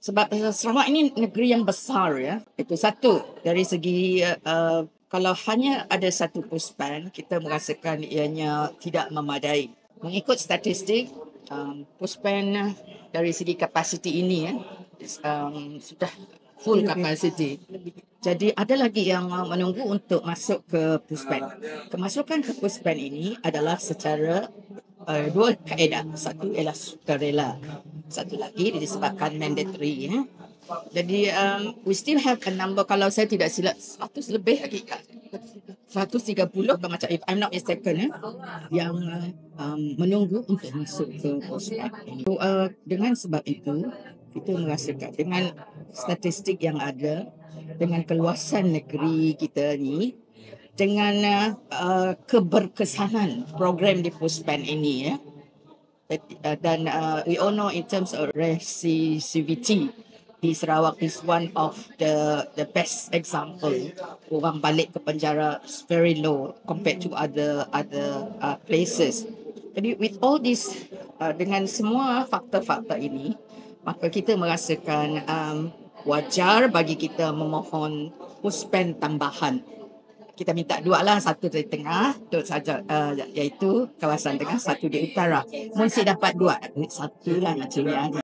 Sebab Sarawak ini negeri yang besar ya. Itu satu. Dari segi kalau hanya ada satu puspan, kita merasakan ianya tidak memadai. Mengikut statistik, puspan dari segi kapasiti ini sudah full capacity. Jadi ada lagi yang menunggu untuk masuk ke puspan. Kemasukan ke puspan ini adalah secara dua kaedah. Satu ialah sukarela. Satu lagi disebabkan mandatory. Ya. Jadi we still have a number, kalau saya tidak silap 100 lebih lagi, 130 kalau macam if I'm not mistaken yang menunggu untuk masuk ke pusat ini. So, dengan sebab itu kita merasakan dengan statistik yang ada, dengan keluasan negeri kita ni, dengan keberkesanan program di Puspan ini ya. Dan we all know in terms of recidivity di Sarawak is one of the best example. Orang balik ke penjara is very low compared to other places. Jadi with all this, dengan semua faktor-faktor ini, maka kita merasakan wajar bagi kita memohon puspen tambahan. Kita minta dua lah, satu di tengah tu saja, iaitu kawasan tengah, satu di utara. Mesti dapat dua, satu lah macamnya.